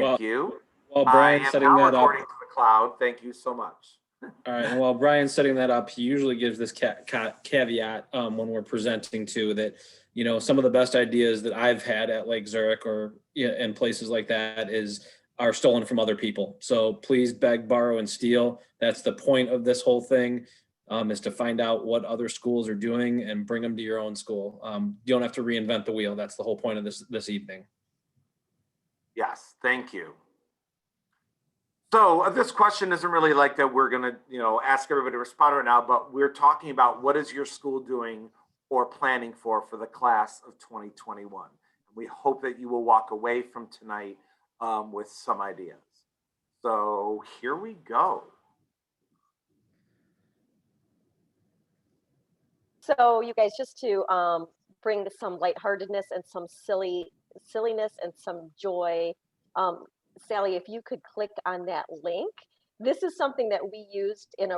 Thank you. While I Brian's am setting now that up, recording to the cloud. Thank you so much. all right, and while Brian's setting that up, he usually gives this caveat when we're presenting too, that, you know, some of the best ideas that I've had at Lake Zurich or in places like that are stolen from other people. So please beg, borrow, and steal. That's the point of this whole thing, is to find out what other schools are doing and bring them to your own school. You don't have to reinvent the wheel. That's the whole point of this evening. Yes, thank you. So this question isn't really like that we're going to, ask everybody to respond right now, but we're talking about what is your school doing or planning for the class of 2021. We hope that you will walk away from tonight with some ideas. So here we go. So you guys, just to bring some lightheartedness and some silliness and some joy, Sally, if you could click on that link. This is something that we used in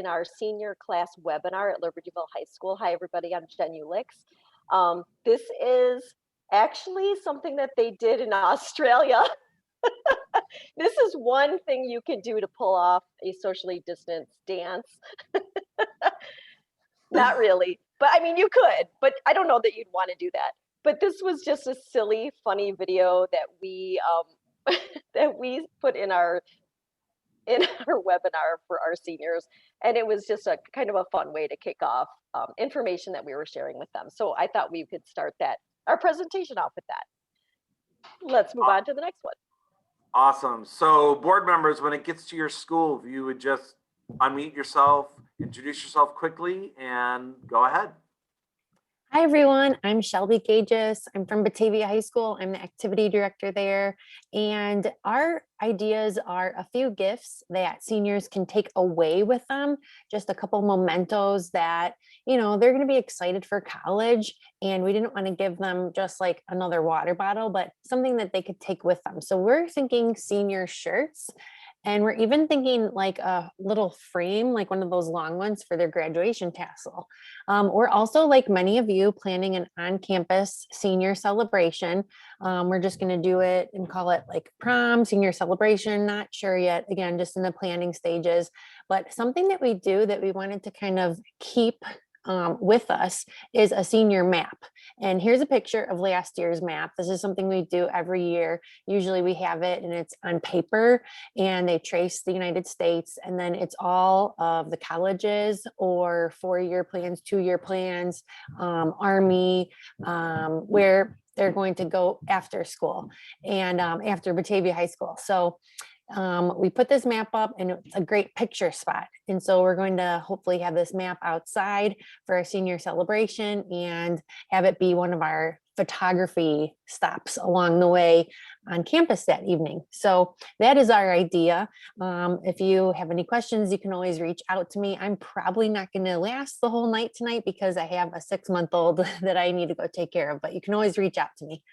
our senior class webinar at Libertyville High School. Hi, everybody. I'm Jen Ulix. This is actually something that they did in Australia. This is one thing you can do to pull off a socially distanced dance. Not really, but I mean, you could, but I don't know that you'd want to do that. But this was just a silly, funny video that we that we put in our webinar for our seniors, and it was just a kind of a fun way to kick off information that we were sharing with them. So I thought we could start our presentation off with that. Let's move on to the next one. Awesome. So board members, when it gets to your school, if you would just unmute yourself, introduce yourself quickly, and go ahead. Hi, everyone. I'm Shelby Gages. I'm from Batavia High School. I'm the activity director there. And our ideas are a few gifts that seniors can take away with them, just a couple mementos that, they're going to be excited for college. And we didn't want to give them just like another water bottle, but something that they could take with them. So we're thinking senior shirts. And we're even thinking like a little frame, like one of those long ones for their graduation tassel. We're also, like many of you, planning an on-campus senior celebration. We're just going to do it and call it like prom, senior celebration, not sure yet. Again, just in the planning stages, but something that we do that we wanted to kind of keep with us is a senior map. And here's a picture of last year's map. This is something we do every year. Usually we have it and it's on paper and they trace the United States, and then it's all of the colleges or 4-year plans, 2-year plans, Army, where they're going to go after school and after Batavia High School. So we put this map up and it's a great picture spot. And so we're going to hopefully have this map outside for a senior celebration and have it be one of our photography stops along the way on campus that evening. So that is our idea. If you have any questions, you can always reach out to me. I'm probably not going to last the whole night tonight because I have a 6-month-old that I need to go take care of, but you can always reach out to me.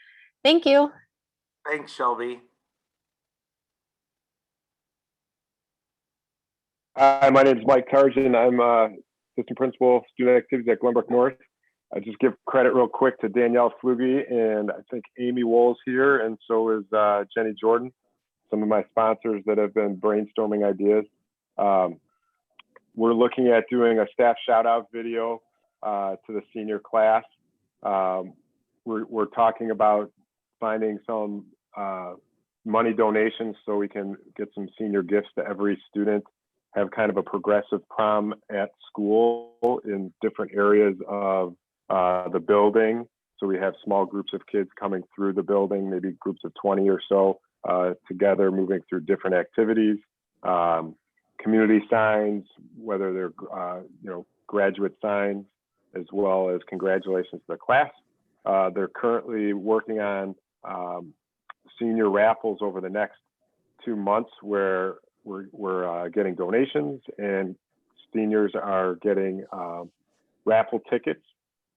Thank you. Thanks, Shelby. Hi, my name is Mike Tarjan. I'm assistant principal of student activities at Glenbrook North. I just give credit real quick to Danielle Flugie, and I think Amy Wool's here, and so is Jenny Jordan, some of my sponsors that have been brainstorming ideas. We're looking at doing a staff shout out video to the senior class. We're talking about finding some money donations so we can get some senior gifts to every student, have kind of a progressive prom at school in different areas of the building. So we have small groups of kids coming through the building, maybe groups of 20 or so together, moving through different activities. Community signs, whether they're graduate signs, as well as congratulations to the class. They're currently working on senior raffles over the next 2 months where we're getting donations and seniors are getting raffle tickets,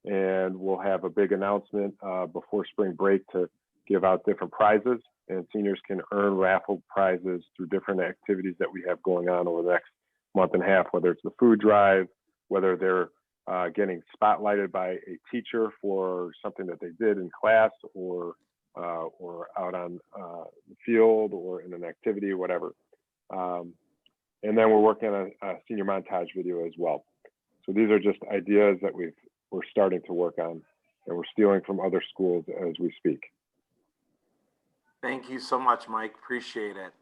and we'll have a big announcement before spring break to give out different prizes, and seniors can earn raffle prizes through different activities that we have going on over the next month and a half, whether it's the food drive, whether they're getting spotlighted by a teacher for something that they did in class, or or out on the field or in an activity, whatever. And then we're working on a senior montage video as well. So these are just ideas that we're starting to work on, and we're stealing from other schools as we speak. Thank you so much, Mike. Appreciate it.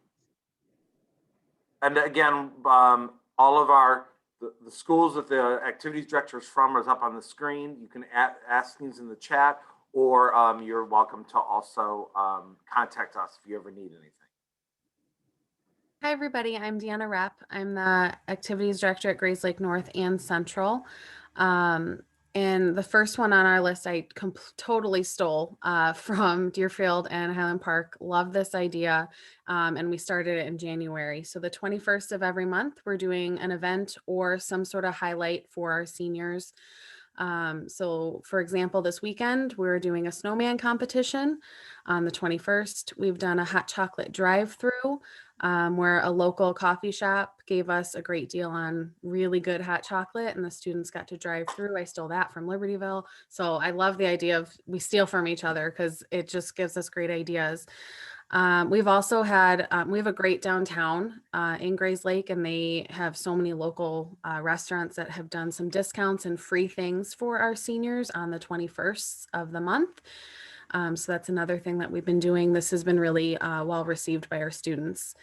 And again, all of the schools that the activities director is from is up on the screen. You can ask things in the chat, or you're welcome to also contact us if you ever need anything. Hi, everybody. I'm Deanna Repp. I'm the activities director at Grays Lake North and Central. And the first one on our list, I totally stole from Deerfield and Highland Park. Love this idea. And we started it in January. So the 21st of every month, we're doing an event or some sort of highlight for our seniors. So for example, this weekend, we're doing a snowman competition on the 21st. We've done a hot chocolate drive-through where a local coffee shop gave us a great deal on really good hot chocolate, and the students got to drive through. I stole that from Libertyville. So I love the idea of we steal from each other because it just gives us great ideas. We've also had, we have a great downtown in Grays Lake, and they have so many local restaurants that have done some discounts and free things for our seniors on the 21st of the month. So that's another thing that we've been doing. This has been really well received by our students.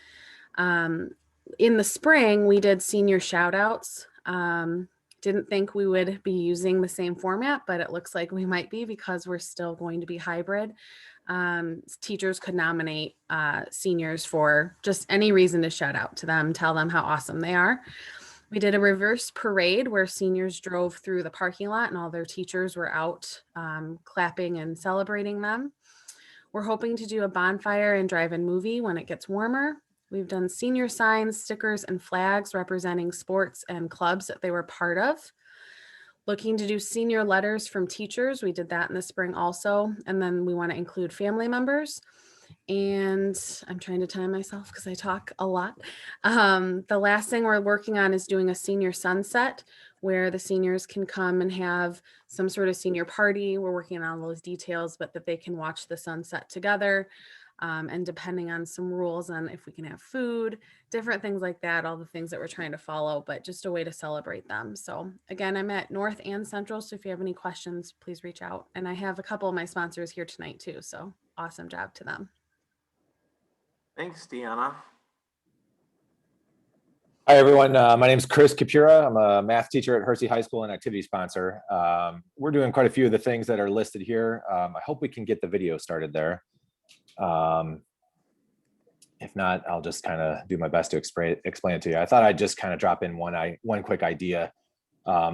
In the spring, we did senior shout outs. Didn't think we would be using the same format, but it looks like we might be because we're still going to be hybrid. Teachers could nominate seniors for just any reason to shout out to them, tell them how awesome they are. We did a reverse parade where seniors drove through the parking lot and all their teachers were out clapping and celebrating them. We're hoping to do a bonfire and drive-in movie when it gets warmer. We've done senior signs, stickers, and flags representing sports and clubs that they were part of. Looking to do senior letters from teachers. We did that in the spring also. And then we want to include family members. And I'm trying to time myself because I talk a lot. The last thing we're working on is doing a senior sunset where the seniors can come and have some sort of senior party. We're working on all those details, but that they can watch the sunset together. And depending on some rules on if we can have food, different things like that, all the things that we're trying to follow, but just a way to celebrate them. So again, I'm at North and Central. So if you have any questions, please reach out. And I have a couple of my sponsors here tonight too. So awesome job to them. Thanks, Deanna. Hi, everyone. My name is Chris Capura. I'm a math teacher at Hersey High School and activity sponsor. We're doing quite a few of the things that are listed here. I hope we can get the video started there. If not, I'll just kind of do my best to explain it to you. I thought I'd just kind of drop in one quick idea.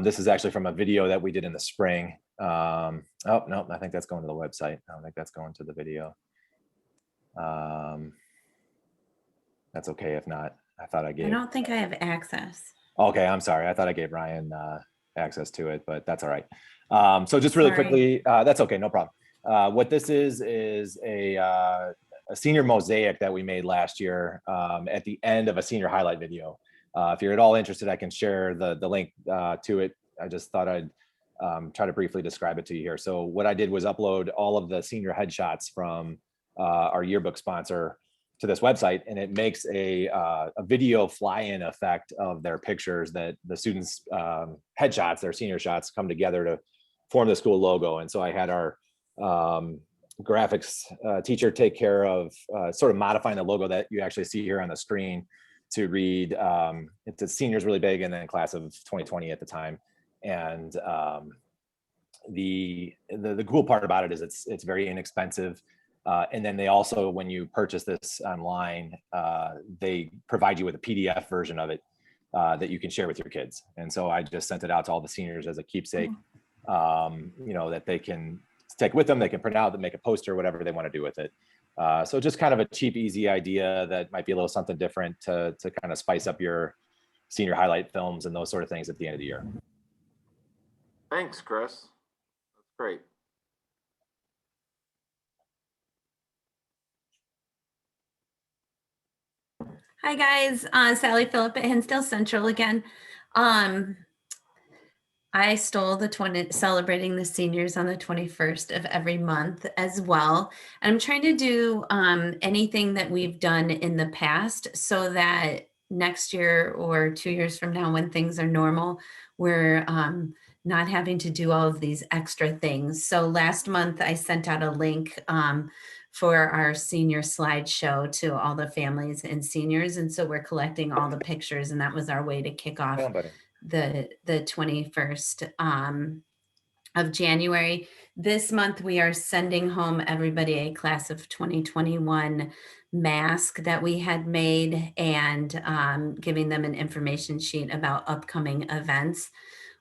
This is actually from a video that we did in the spring. Oh, no, I think that's going to the website. I don't think that's going to the video. That's okay if not. I thought I gave. I don't think I have access. Okay, I'm sorry. I thought I gave Ryan access to it, but that's all right. So just really quickly, that's okay, no problem. What this is a senior mosaic that we made last year at the end of a senior highlight video. If you're at all interested, I can share the link to it. I just thought I'd try to briefly describe it to you here. So what I did was upload all of the senior headshots from our yearbook sponsor to this website, and it makes a video fly-in effect of their pictures that the students' headshots, their senior shots, come together to form the school logo. And so I had our graphics teacher take care of sort of modifying the logo that you actually see here on the screen to read, it's seniors really big, and then class of 2020 at the time. And the cool part about it is it's very inexpensive. And then they also, when you purchase this online, they provide you with a PDF version of it that you can share with your kids. And so I just sent it out to all the seniors as a keepsake, that they can take with them. They can print out and make a poster, whatever they want to do with it. So just kind of a cheap, easy idea that might be a little something different to kind of spice up your senior highlight films and those sort of things at the end of the year. Thanks, Chris. That's great. Hi guys, Sally Phillip at Hinsdale Central again. I I stole the 20 celebrating the seniors on the 21st of every month as well. And I'm trying to do anything that we've done in the past so that next year or 2 years from now, when things are normal, we're not having to do all of these extra things. So last month I sent out a link for our senior slideshow to all the families and seniors. And so we're collecting all the pictures, and that was our way to kick off Yeah, buddy. the 21st of January. This month we are sending home everybody a class of 2021 mask that we had made, and giving them an information sheet about upcoming events.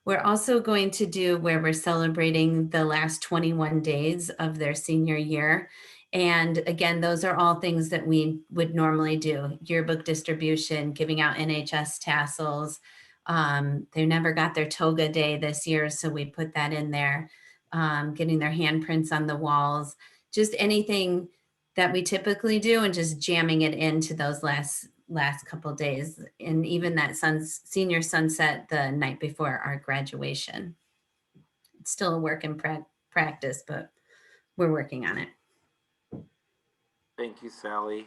We're also going to do where we're celebrating the last 21 days of their senior year. And again, those are all things that we would normally do: yearbook distribution, giving out NHS tassels. They never got their toga day this year, so we put that in there. Getting their handprints on the walls, just anything that we typically do, and just jamming it into those last couple days, and even that senior sunset the night before our graduation. It's still a work in practice, but we're working on it. Thank you, Sally.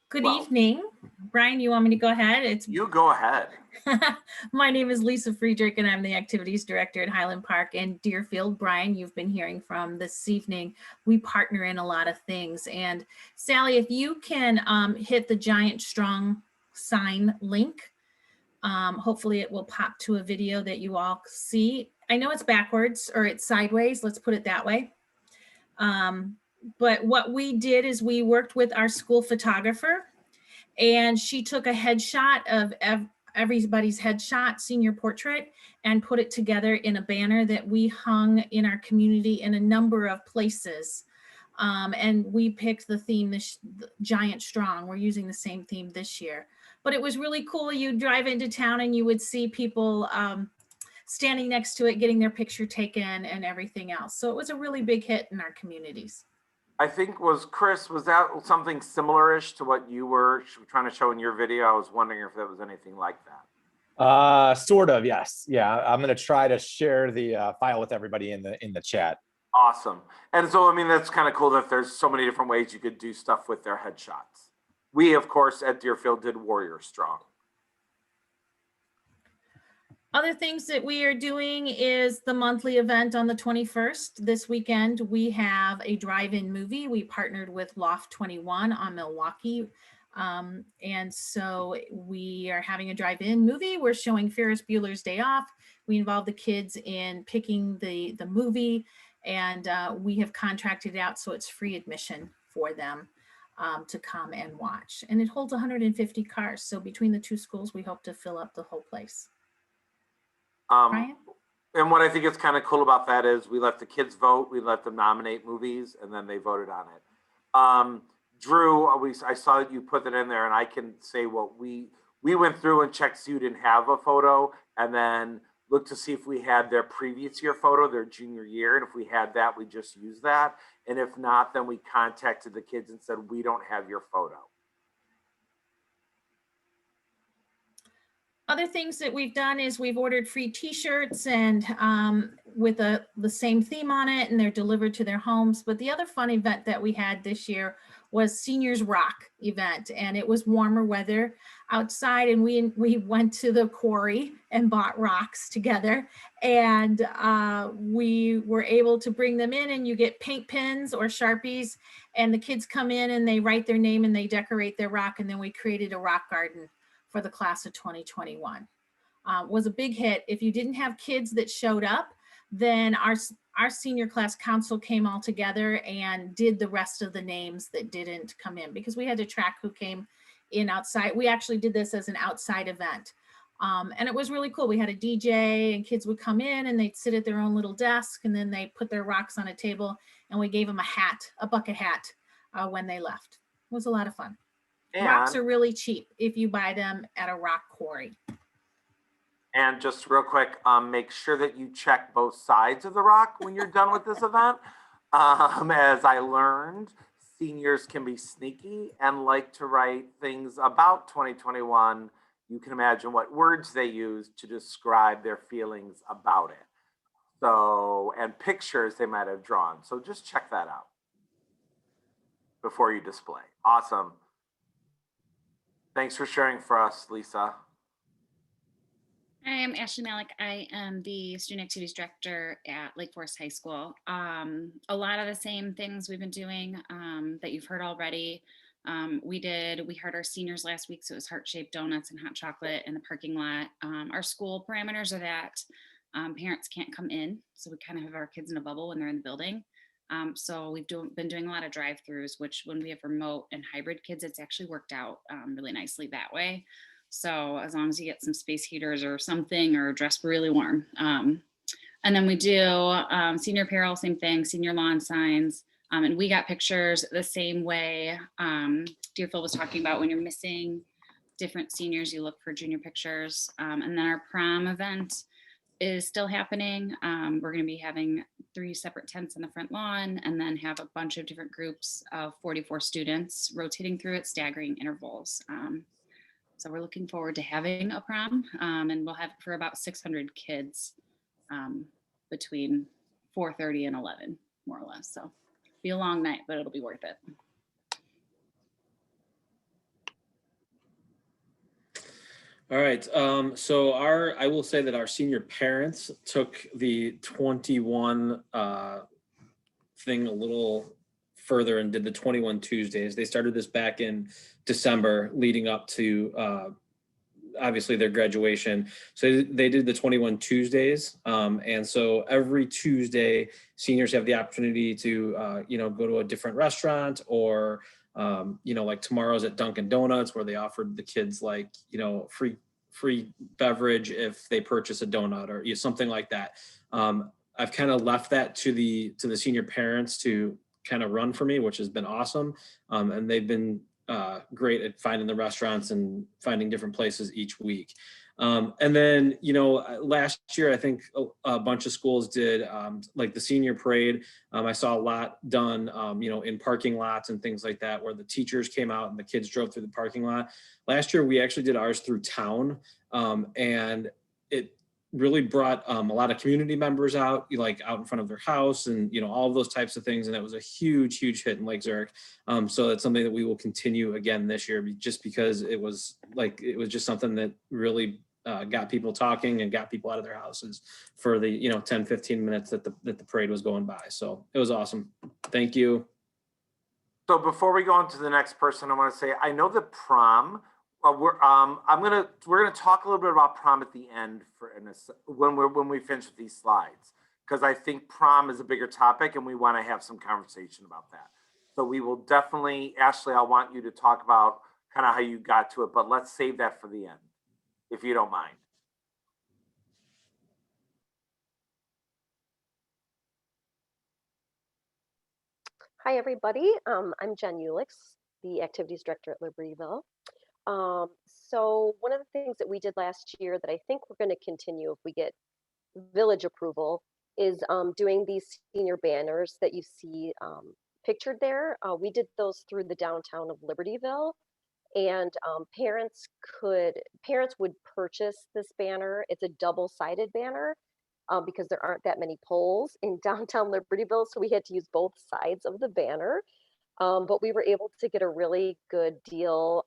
Good Well- evening. Brian, you want me to go ahead? You go ahead. My name is Lisa Friedrich, and I'm the activities director at Highland Park and Deerfield. Brian, you've been hearing from this evening. We partner in a lot of things. And Sally, if you can hit the Giant Strong sign link, hopefully it will pop to a video that you all see. I know it's backwards, or it's sideways. Let's put it that way. But what we did is we worked with our school photographer, and she took a headshot of everybody's headshot, senior portrait, and put it together in a banner that we hung in our community in a number of places. And we picked the theme, the Giant Strong. We're using the same theme this year. But it was really cool. You'd drive into town and you would see people standing next to it, getting their picture taken and everything else. So it was a really big hit in our communities. I think was that something similar-ish to what you were trying to show in your video? I was wondering if there was anything like that. Sort of, yes. Yeah, I'm gonna try to share the file with everybody in the chat. Awesome. And so, I mean, that's kind of cool that there's so many different ways you could do stuff with their headshots. We, of course, at Deerfield did Warrior Strong. Other things that we are doing is the monthly event on the 21st. This weekend, we have a drive-in movie. We partnered with Loft 21 on Milwaukee. And so we are having a drive-in movie. We're showing Ferris Bueller's Day Off. We involve the kids in picking the movie, and we have contracted it out so it's free admission for them to come and watch. And it holds 150 cars. So between the two schools, we hope to fill up the whole place. Brian? And what I think is kind of cool about that is we let the kids vote, we let them nominate movies, and then they voted on it. Drew, I saw that you put that in there, and I can say what we went through and checked so you didn't have a photo, and then looked to see if we had their previous year photo, their junior year, and if we had that, we just used that. And if not, then we contacted the kids and said, we don't have your photo. Other things that we've done is we've ordered free t-shirts and with the same theme on it, and they're delivered to their homes. But the other fun event that we had this year was Seniors Rock event, and it was warmer weather outside, and we went to the quarry and bought rocks together, and we were able to bring them in, and you get paint pens or Sharpies, and the kids come in and they write their name and they decorate their rock, and then we created a rock garden for the class of 2021. Was a big hit. If you didn't have kids that showed up, then our senior class council came all together and did the rest of the names that didn't come in, because we had to track who came in outside. We actually did this as an outside event. And it was really cool. We had a DJ, and kids would come in and they'd sit at their own little desk, and then they put their rocks on a table, and we gave them a bucket hat when they left. It was a lot of fun. And, rocks are really cheap if you buy them at a rock quarry. And just real quick, make sure that you check both sides of the rock when you're done with this event. As I learned, seniors can be sneaky and like to write things about 2021. You can imagine what words they use to describe their feelings about it. So, and pictures they might have drawn. So just check that out before you display. Awesome. Thanks for sharing for us, Lisa. Hi, I'm Ashley Malik. I am the Student Activities Director at Lake Forest High School. A lot of the same things we've been doing that you've heard already. We heard our seniors last week, so it was heart-shaped donuts and hot chocolate in the parking lot. Our school parameters are that parents can't come in, so we kind of have our kids in a bubble when they're in the building. So we've been doing a lot of drive-throughs, which when we have remote and hybrid kids, it's actually worked out really nicely that way. So as long as you get some space heaters or something, or dress really warm. And then we do senior apparel, same thing, senior lawn signs. And we got pictures the same way Deerfield was talking about. When you're missing different seniors, you look for junior pictures. And then our prom event is still happening. We're going to be having 3 separate tents on the front lawn, and then have a bunch of different groups of 44 students rotating through at staggering intervals. So we're looking forward to having a prom, and we'll have it for about 600 kids between 4:30 and 11, more or less. So be a long night, but it'll be worth it. All right. So I will say that our senior parents took the 21 thing a little further and did the 21 Tuesdays. They started this back in December, leading up to obviously their graduation. So they did the 21 Tuesdays. And so every Tuesday, seniors have the opportunity to, go to a different restaurant, or, like tomorrow's at Dunkin' Donuts, where they offered the kids free beverage if they purchase a donut, or something like that. I've kind of left that to the senior parents to kind of run for me, which has been awesome. And they've been great at finding the restaurants and finding different places each week. And then, last year, I think a bunch of schools did like the senior parade. I saw a lot done, in parking lots and things like that, where the teachers came out and the kids drove through the parking lot. Last year, we actually did ours through town, and it really brought a lot of community members out, out in front of their house, and all of those types of things. And that was a huge hit in Lake Zurich. So that's something that we will continue again this year, just because it was just something that really got people talking and got people out of their houses for the 10-15 minutes that the parade was going by. So it was awesome. Thank you. So before we go on to the next person, I want to say, I know the prom. We're gonna talk a little bit about prom at the end when we finish with these slides, because I think prom is a bigger topic and we want to have some conversation about that. So we will definitely, Ashley, I want you to talk about kind of how you got to it, but let's save that for the end, if you don't mind. Hi, everybody. I'm Jen Ulix, the Activities Director at Libertyville. So one of the things that we did last year that I think we're going to continue if we get village approval is doing these senior banners that you see pictured there. We did those through the downtown of Libertyville, and parents would purchase this banner. It's a double-sided banner because there aren't that many poles in downtown Libertyville, so we had to use both sides of the banner. But we were able to get a really good deal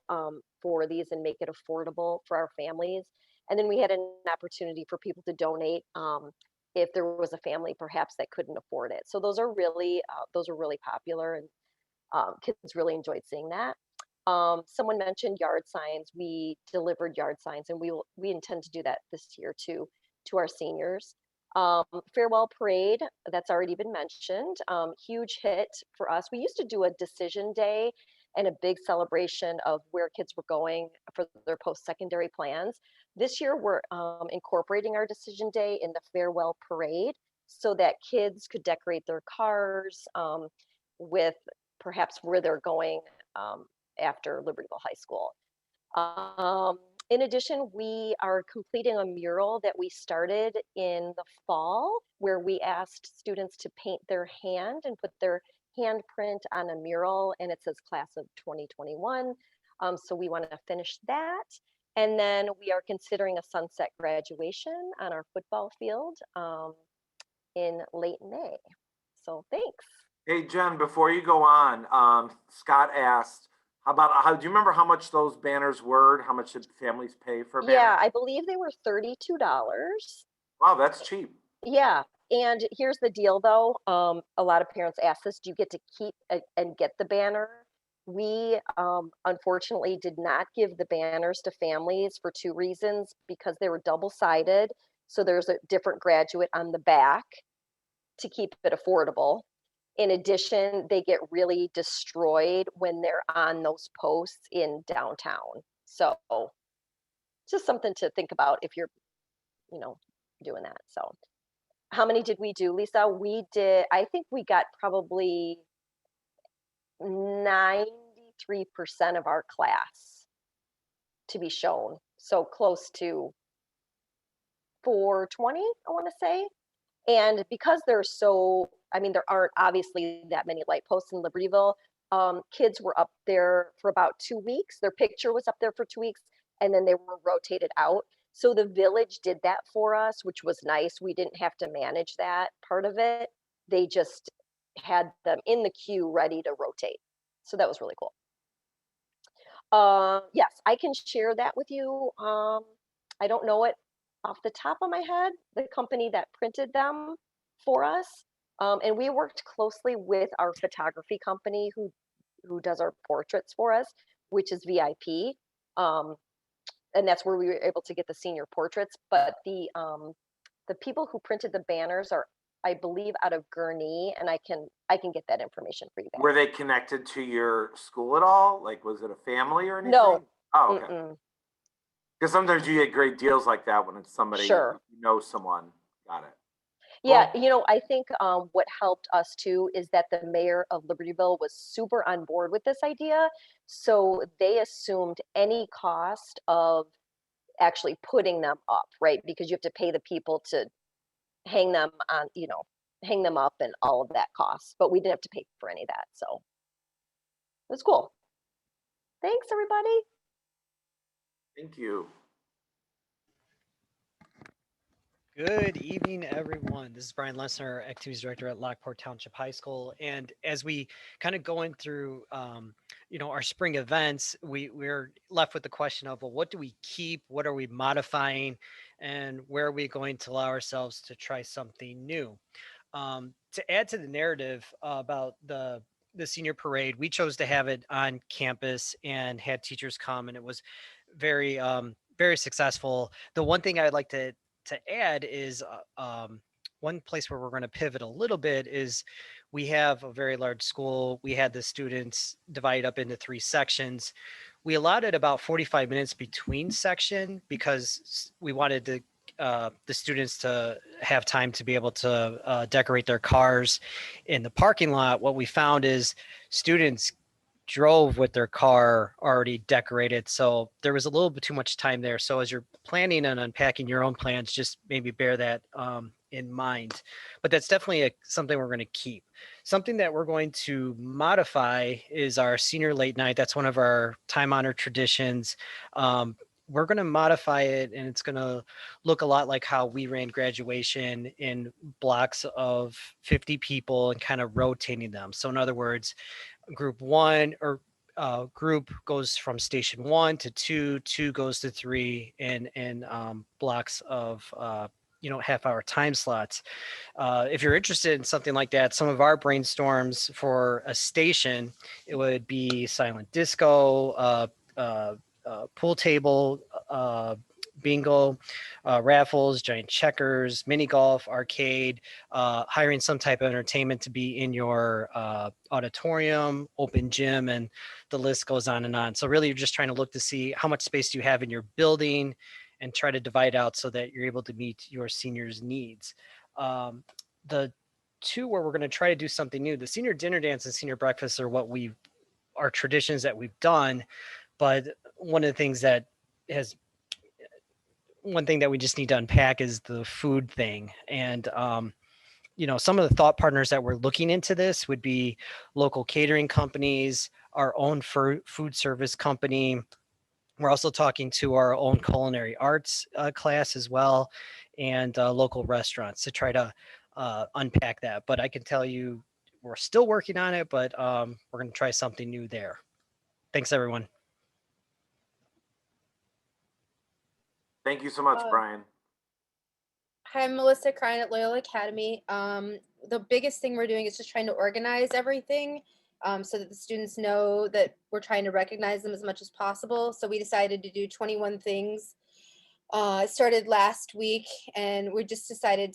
for these and make it affordable for our families. And then we had an opportunity for people to donate if there was a family perhaps that couldn't afford it. So those are really popular, and kids really enjoyed seeing that. Someone mentioned yard signs. We delivered yard signs, and we intend to do that this year too, to our seniors. Farewell parade, that's already been mentioned. Huge hit for us. We used to do a decision day and a big celebration of where kids were going for their post-secondary plans. This year, we're incorporating our decision day in the farewell parade so that kids could decorate their cars with perhaps where they're going after Libertyville High School. In addition, we are completing a mural that we started in the fall, where we asked students to paint their hand and put their handprint on a mural, and it says class of 2021. So we want to finish that. And then we are considering a sunset graduation on our football field in late May. So thanks. Hey, Jen, before you go on, Scott asked, do you remember how much those banners were? How much did families pay for banners? Yeah, I believe they were $32. Wow, that's cheap. Yeah. And here's the deal though. A lot of parents ask this, do you get to keep and get the banner? We unfortunately did not give the banners to families for two reasons, because they were double-sided. So there's a different graduate on the back to keep it affordable. In addition, they get really destroyed when they're on those posts in downtown. So just something to think about if you're, doing that. So how many did we do, Lisa? I think we got probably 93% of our class to be shown. So close to 420, I want to say. And because there aren't obviously that many light posts in Libertyville, kids were up there for about 2 weeks. Their picture was up there for 2 weeks, and then they were rotated out. So the village did that for us, which was nice. We didn't have to manage that part of it. They just had them in the queue ready to rotate. So that was really cool. Yes, I can share that with you. I don't know it off the top of my head, the company that printed them for us. And we worked closely with our photography company who does our portraits for us, which is VIP. And that's where we were able to get the senior portraits. But the people who printed the banners are, I believe, out of Gurnee, and I can get that information for you guys. Were they connected to your school at all? Like, was it a family or anything? No. Oh, okay. Because sometimes you get great deals like that when it's somebody, Sure. you know someone. Got it. Yeah, Well, I think what helped us too is that the mayor of Libertyville was super on board with this idea. So they assumed any cost of actually putting them up, right? Because you have to pay the people to hang them on, hang them up and all of that cost. But we didn't have to pay for any of that. So it was cool. Thanks, everybody. thank you. Good evening, everyone. This is Brian Lesnar, Activities Director at Lockport Township High School. And as we kind of going through, our spring events, we're left with the question of, well, what do we keep? What are we modifying? And where are we going to allow ourselves to try something new? To add to the narrative about the senior parade, we chose to have it on campus and had teachers come, and it was very, very successful. The one thing I'd like to add is one place where we're going to pivot a little bit is we have a very large school. We had the students divided up into 3 sections. We allotted about 45 minutes between section because we wanted the students to have time to be able to decorate their cars in the parking lot. What we found is students drove with their car already decorated. So there was a little bit too much time there. So as you're planning and unpacking your own plans, just maybe bear that in mind. But that's definitely something we're going to keep. Something that we're going to modify is our senior late night. That's one of our time-honored traditions. We're going to modify it, and it's going to look a lot like how we ran graduation in blocks of 50 people and kind of rotating them. So in other words, group 1 or group goes from station 1 to 2, 2 goes to 3 in blocks of half-hour time slots. If you're interested in something like that, some of our brainstorms for a station, it would be silent disco, pool table, bingo, raffles, giant checkers, mini golf, arcade, hiring some type of entertainment to be in your auditorium, open gym, and the list goes on and on. So really, you're just trying to look to see how much space do you have in your building and try to divide out so that you're able to meet your seniors' needs. The 2 where we're going to try to do something new, the senior dinner dance and senior breakfast are are traditions that we've done. But one thing that we just need to unpack is the food thing. And some of the thought partners that we're looking into this would be local catering companies, our own food service company. We're also talking to our own culinary arts class as well, and local restaurants to try to unpack that. But I can tell you, we're still working on it, but we're going to try something new there. Thanks, everyone. Thank you so much, Brian. Hi, I'm Melissa Crine at Loyola Academy. The biggest thing we're doing is just trying to organize everything so that the students know that we're trying to recognize them as much as possible. So we decided to do 21 things. It started last week, and we just decided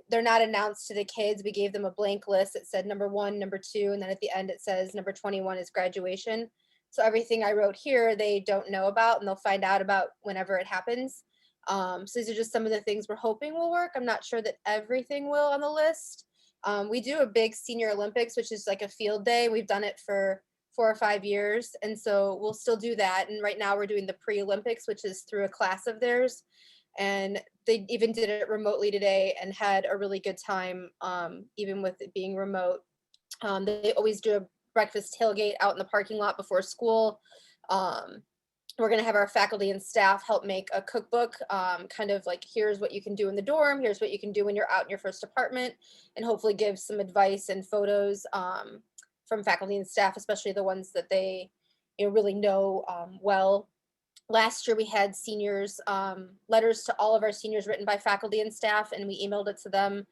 they're not announced to the kids. We gave them a blank list that said number 1, number 2, and then at the end it says number 21 is graduation. So everything I wrote here, they don't know about, and they'll find out about whenever it happens. So these are just some of the things we're hoping will work. I'm not sure that everything will on the list. We do a big senior Olympics, which is like a field day. We've done it for 4 or 5 years. And so we'll still do that. And right now we're doing the pre-Olympics, which is through a class of theirs. And they even did it remotely today and had a really good time, even with it being remote. They always do a breakfast tailgate out in the parking lot before school. We're going to have our faculty and staff help make a cookbook, kind of like, here's what you can do in the dorm, here's what you can do when you're out in your first apartment, and hopefully give some advice and photos from faculty and staff, especially the ones that they really know well. Last year we had seniors, letters to all of our seniors written by faculty and staff, and we emailed it to them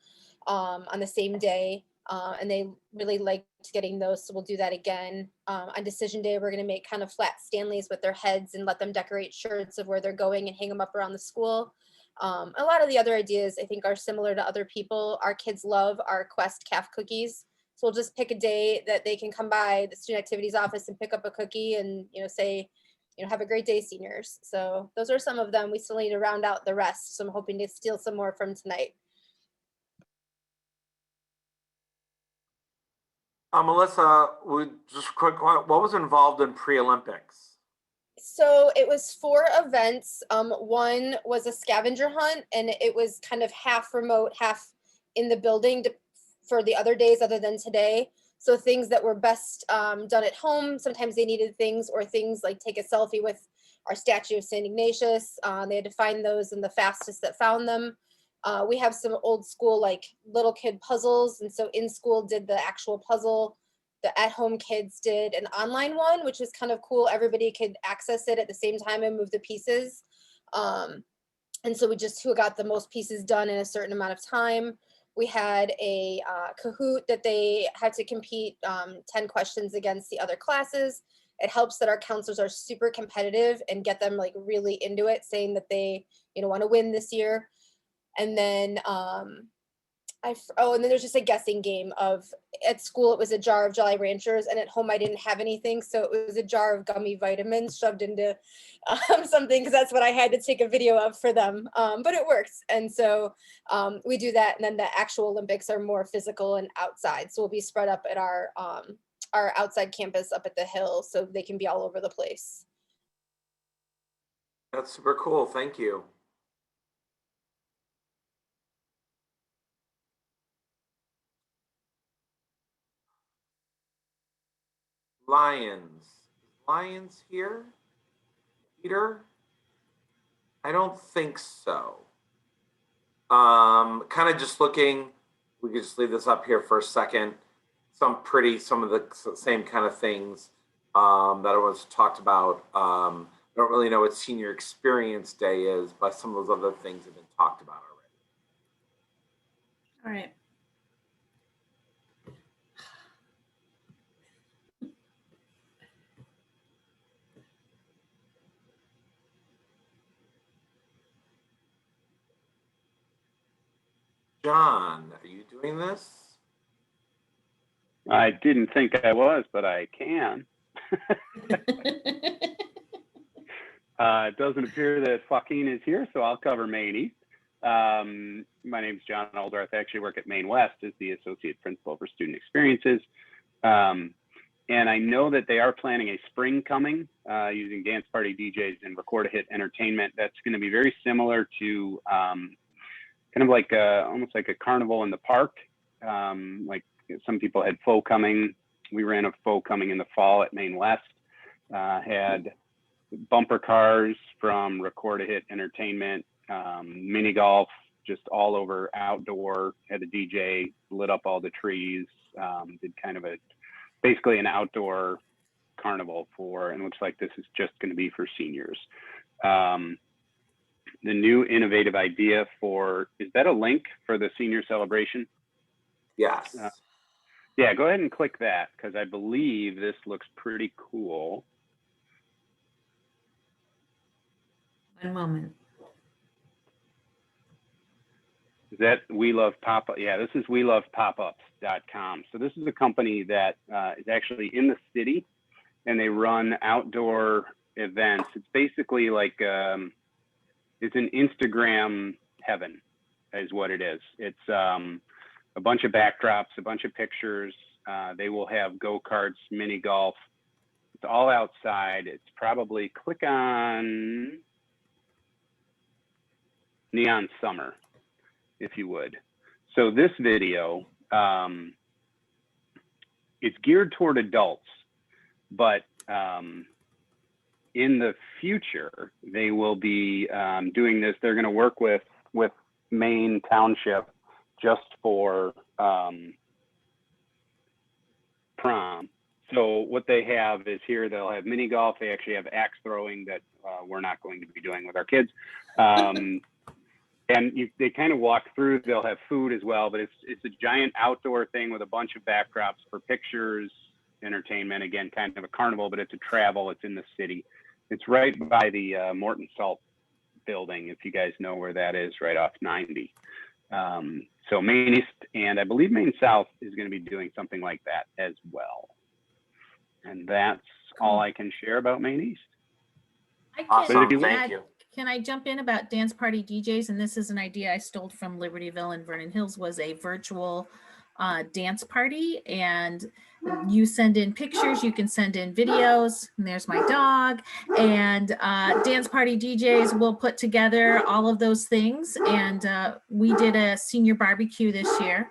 on the same day. And they really liked getting those, so we'll do that again. On decision day, we're going to make kind of flat Stanleys with their heads and let them decorate shirts of where they're going and hang them up around the school. A lot of the other ideas I think are similar to other people. Our kids love our Quest calf cookies, so we'll just pick a day that they can come by the student activities office and pick up a cookie and say, have a great day, seniors. So those are some of them. We still need to round out the rest, so I'm hoping to steal some more from tonight. Melissa, just quick, what was involved in pre-Olympics? So it was 4 events. One was a scavenger hunt, and it was kind of half remote, half in the building for the other days other than today. So things that were best done at home. Sometimes they needed things, or things like take a selfie with our statue of St. Ignatius. They had to find those, and the fastest that found them. We have some old school, like, little kid puzzles. And so in school did the actual puzzle. The at-home kids did an online one, which was kind of cool. Everybody could access it at the same time and move the pieces. And so we just who got the most pieces done in a certain amount of time. We had a Kahoot that they had to compete 10 questions against the other classes. It helps that our counselors are super competitive and get them like really into it, saying that they want to win this year. And then and then there's just a guessing game of, at school it was a jar of Jolly Ranchers, and at home I didn't have anything, so it was a jar of gummy vitamins shoved into something, because that's what I had to take a video of for them, but it works. And so we do that, and then the actual Olympics are more physical and outside, so we'll be spread up at our outside campus up at the hill, so they can be all over the place. That's super cool. Thank you. Lions here? Peter? I don't think so. Kind of just looking, we could just leave this up here for a second. Some of the same kind of things that I was talked about. I don't really know what Senior Experience Day is, but some of those other things have been talked about already. All right. John, are you doing this? I didn't think I was, but I can. It doesn't appear that Joaquin is here, so I'll cover Maine East. My name is John Oldroth. I actually work at Maine West as the Associate Principal for Student Experiences. And I know that they are planning a spring coming using dance party DJs and record-a-hit entertainment. That's going to be very similar to kind of like almost like a carnival in the park. Like some people had faux coming. We ran a faux coming in the fall at Maine West. Had bumper cars from Record a Hit Entertainment, mini golf, just all over outdoor. Had the DJ lit up all the trees. Did kind of basically an outdoor carnival for, and looks like this is just going to be for seniors. The new innovative idea for, is that a link for the senior celebration? Yes. Yeah, go ahead and click that because I believe this looks pretty cool. One moment. Is that We Love Pop-Up? Yeah, this is welovepopups.com. So this is a company that is actually in the city, and they run outdoor events. It's basically like it's an Instagram heaven is what it is. It's a bunch of backdrops, a bunch of pictures. They will have go-karts, mini golf. It's all outside. It's probably, click on Neon Summer, if you would. So this video, it's geared toward adults, but in the future, they will be doing this. They're going to work with Maine Township just for prom. So what they have is here, they'll have mini golf. They actually have axe throwing that we're not going to be doing with our kids. And they kind of walk through, they'll have food as well, but it's a giant outdoor thing with a bunch of backdrops for pictures, entertainment, again, kind of a carnival, but it's a travel, it's in the city. It's right by the Morton Salt building, if you guys know where that is, right off 90. So Maine East and I believe Maine South is going to be doing something like that as well. And that's all I can share about Maine East. Can I jump in about dance party DJs? And this is an idea I stole from Libertyville and Vernon Hills, was a virtual dance party. And you send in pictures, you can send in videos, and there's my dog. And dance party DJs will put together all of those things. And we did a senior barbecue this year.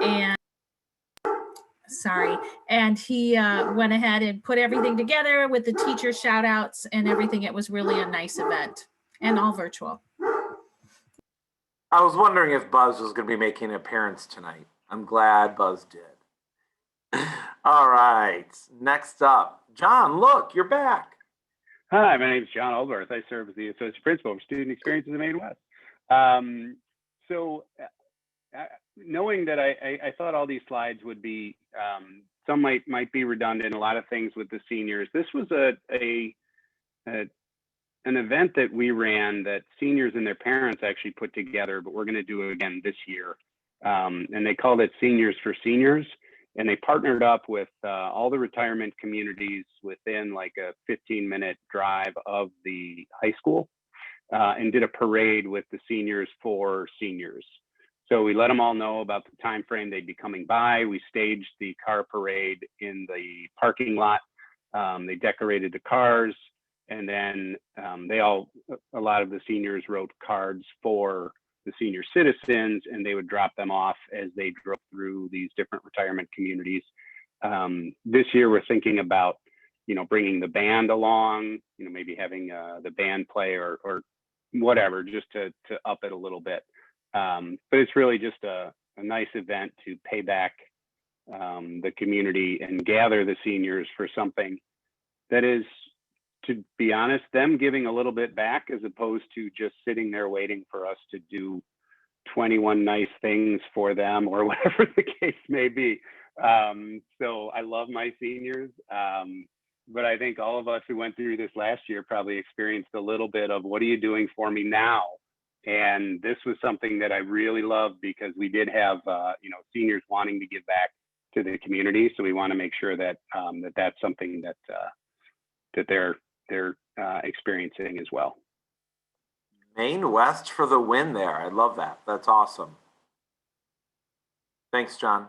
And he went ahead and put everything together with the teacher shout outs and everything. It was really a nice event and all virtual. I was wondering if Buzz was going to be making an appearance tonight. I'm glad Buzz did. All right, next up, John, look, you're back. Hi, my name is John Aldworth. I serve as the Associate Principal for Student Experiences in Maine West. Knowing that I thought all these slides would be, some might be redundant, a lot of things with the seniors. This was an event that we ran that seniors and their parents actually put together, but we're going to do it again this year. And they called it Seniors for Seniors. And they partnered up with all the retirement communities within like a 15-minute drive of the high school and did a parade with the seniors for seniors. So we let them all know about the time frame they'd be coming by. We staged the car parade in the parking lot. They decorated the cars, and then a lot of the seniors wrote cards for the senior citizens, and they would drop them off as they drove through these different retirement communities. This year, we're thinking about, bringing the band along, maybe having the band play or whatever, just to up it a little bit. But it's really just a nice event to pay back the community and gather the seniors for something that is, to be honest, them giving a little bit back as opposed to just sitting there waiting for us to do 21 nice things for them or whatever the case may be. So I love my seniors, but I think all of us who went through this last year probably experienced a little bit of, what are you doing for me now? And this was something that I really loved because we did have, seniors wanting to give back to the community. So we want to make sure that that's something that they're experiencing as well. Maine West for the win there. I love that. That's awesome. Thanks, John.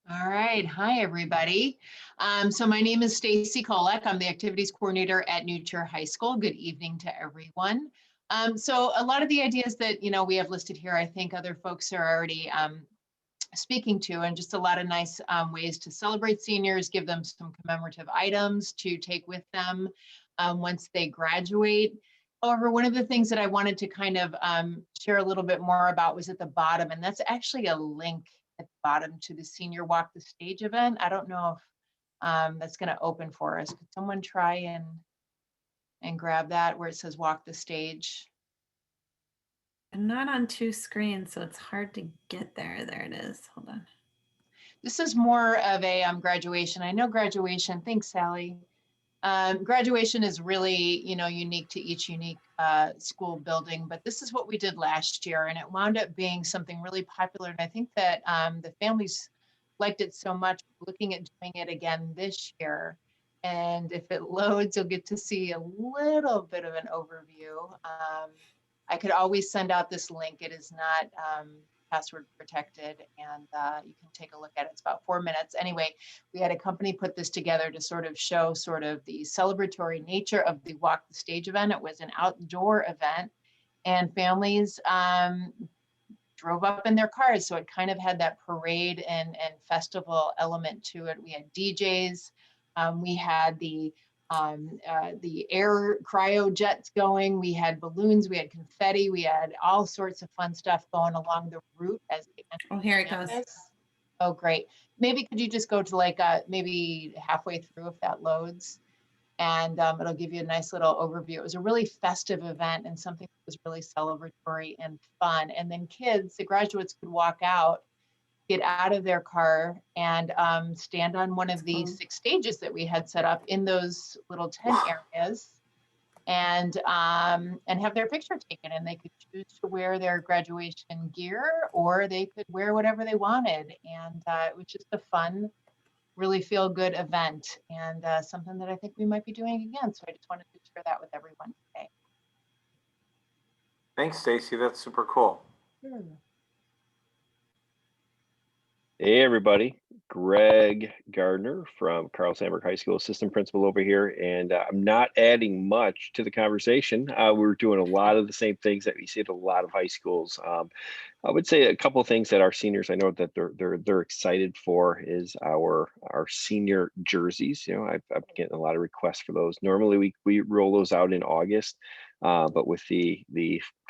All right. Hi, everybody. So my name is Stacy Kolek. I'm the activities coordinator at New Trier High School. Good evening to everyone. So a lot of the ideas that, we have listed here, I think other folks are already speaking to, and just a lot of nice ways to celebrate seniors, give them some commemorative items to take with them once they graduate. However, one of the things that I wanted to kind of share a little bit more about was at the bottom, and that's actually a link at the bottom to the Senior Walk the Stage event. I don't know if that's going to open for us. Could someone try and grab that where it says walk the stage? I'm not on two screens, so it's hard to get there. There it is. Hold on. This is more of a graduation. I know graduation, thanks, Sally. Graduation is really, unique to each unique school building, but this is what we did last year, and it wound up being something really popular. And I think that the families liked it so much, looking at doing it again this year. And if it loads, you'll get to see a little bit of an overview. I could always send out this link. It is not password protected, and you can take a look at it. It's about 4 minutes. Anyway, we had a company put this together to sort of show sort of the celebratory nature of the Walk the Stage event. It was an outdoor event, and families drove up in their cars. So it kind of had that parade and festival element to it. We had DJs. We had the air cryo jets going. We had balloons. We had confetti. We had all sorts of fun stuff going along the route as they entered. Oh, here it goes. Oh, great. Maybe could you just go to like maybe halfway through if that loads, and it'll give you a nice little overview. It was a really festive event and something that was really celebratory and fun. And then kids, the graduates, could walk out, get out of their car, and stand on one of the 6 stages that we had set up in those little tent areas, and have their picture taken. And they could choose to wear their graduation gear, or they could wear whatever they wanted. And it was just a fun, really feel good event, and something that I think we might be doing again. So I just wanted to share that with everyone today. Thanks, Stacy. That's super cool. Sure. Hey, everybody. Greg Gardner from Carl Sandburg High School, assistant principal over here. And I'm not adding much to the conversation. We're doing a lot of the same things that we see at a lot of high schools. I would say a couple of things that our seniors, I know that they're excited for, is our senior jerseys. I'm getting a lot of requests for those. Normally we roll those out in August, but with the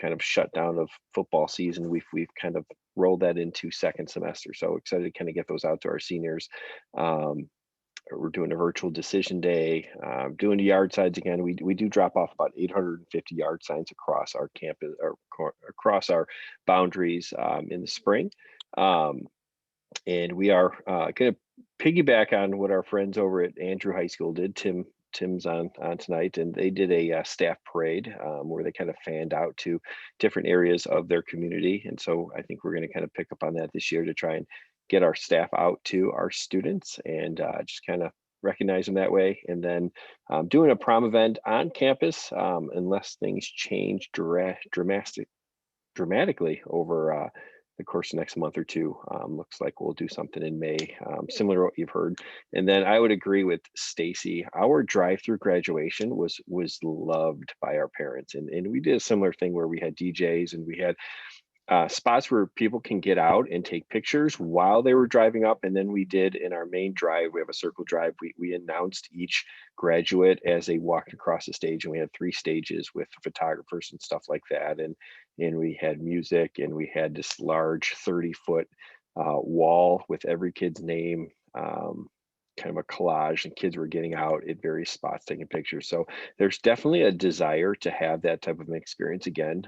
kind of shutdown of football season, we've kind of rolled that into second semester. So excited to kind of get those out to our seniors. We're doing a virtual decision day, doing the yard signs again. We do drop off about 850 yard signs across our campus, or across our boundaries in the spring. And we are going to piggyback on what our friends over at Andrew High School did. Tim's on tonight, and they did a staff parade where they kind of fanned out to different areas of their community. And so I think we're going to kind of pick up on that this year to try and get our staff out to our students and just kind of recognize them that way. And then doing a prom event on campus, unless things change dramatically over the course of the next month or two. Looks like we'll do something in May, similar to what you've heard. And then I would agree with Stacy. Our drive-through graduation was loved by our parents, and we did a similar thing where we had DJs and we had spots where people can get out and take pictures while they were driving up. And then we did in our main drive, we have a circle drive. We announced each graduate as they walked across the stage, and we had 3 stages with photographers and stuff like that. And we had music, and we had this large 30-foot wall with every kid's name, kind of a collage, and kids were getting out at various spots taking pictures. So there's definitely a desire to have that type of an experience again.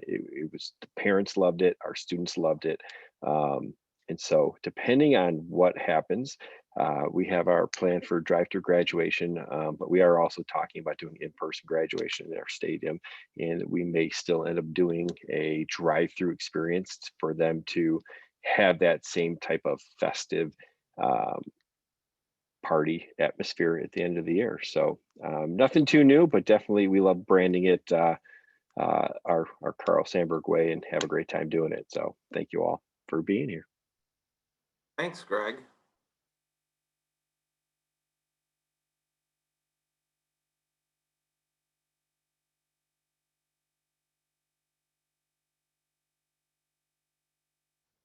It was, the parents loved it, our students loved it. And so depending on what happens, we have our plan for drive-through graduation, but we are also talking about doing in-person graduation in our stadium. And we may still end up doing a drive-through experience for them to have that same type of festive party atmosphere at the end of the year. So nothing too new, but definitely we love branding it our Carl Sandburg way, and have a great time doing it. So thank you all for being here. Thanks, Greg.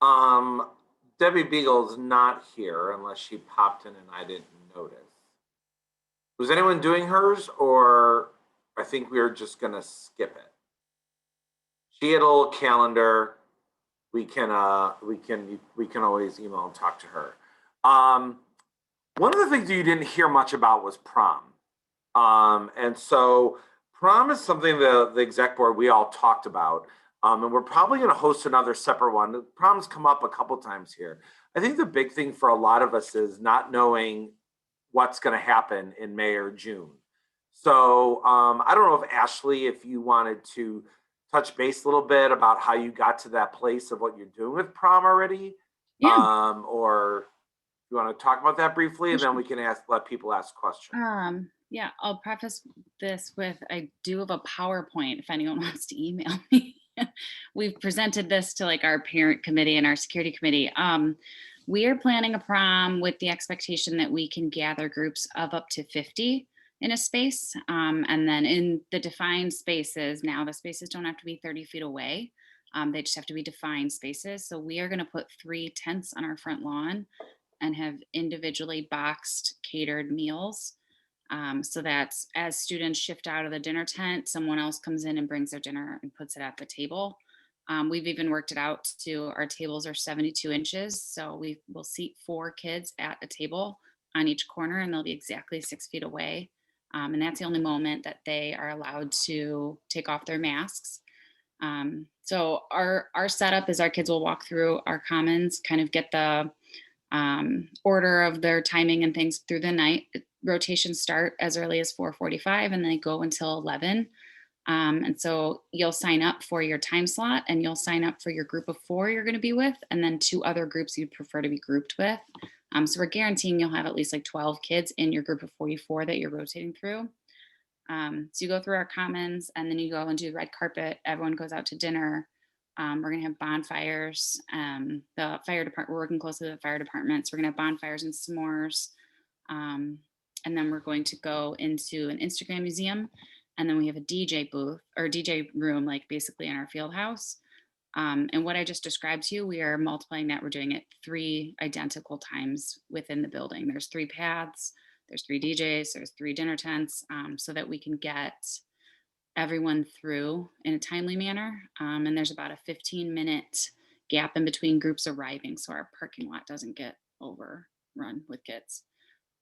Debbie Beagle's not here unless she popped in and I didn't notice. Was anyone doing hers, or I think we were just gonna skip it? She had a little calendar. We can always email and talk to her. One of the things you didn't hear much about was prom. And so prom is something the exec board, we all talked about. And we're probably going to host another separate one. Prom's come up a couple times here. I think the big thing for a lot of us is not knowing what's going to happen in May or June. So I don't know if Ashley, if you wanted to touch base a little bit about how you got to that place of what you're doing with prom already. Yeah. Or you want to talk about that briefly, and then we can let people ask questions. Yeah, I'll preface this with, I do have a PowerPoint if anyone wants to email me. We've presented this to like our parent committee and our security committee. We are planning a prom with the expectation that we can gather groups of up to 50 in a space. And then in the defined spaces, now the spaces don't have to be 30 feet away. They just have to be defined spaces. So we are going to put 3 tents on our front lawn and have individually boxed catered meals. So that as students shift out of the dinner tent, someone else comes in and brings their dinner and puts it at the table. We've even worked it out to our tables are 72 inches. So we will seat 4 kids at a table on each corner, and they'll be exactly 6 feet away. And that's the only moment that they are allowed to take off their masks. So our setup is our kids will walk through our commons, kind of get the order of their timing and things through the night. Rotations start as early as 4:45 and they go until 11. And so you'll sign up for your time slot and you'll sign up for your group of 4 you're going to be with, and then 2 other groups you'd prefer to be grouped with. So we're guaranteeing you'll have at least like 12 kids in your group of 44 that you're rotating through. So you go through our commons and then you go and do red carpet. Everyone goes out to dinner. We're going to have bonfires. The fire department, we're working closely with the fire departments. We're going to have bonfires and s'mores. And then we're going to go into an Instagram museum. And then we have a DJ booth or DJ room, like basically in our field house. And what I just described to you, we are multiplying that. We're doing it 3 identical times within the building. There's 3 paths, there's 3 DJs, there's 3 dinner tents, so that we can get everyone through in a timely manner. And there's about a 15-minute gap in between groups arriving, so our parking lot doesn't get overrun with kids.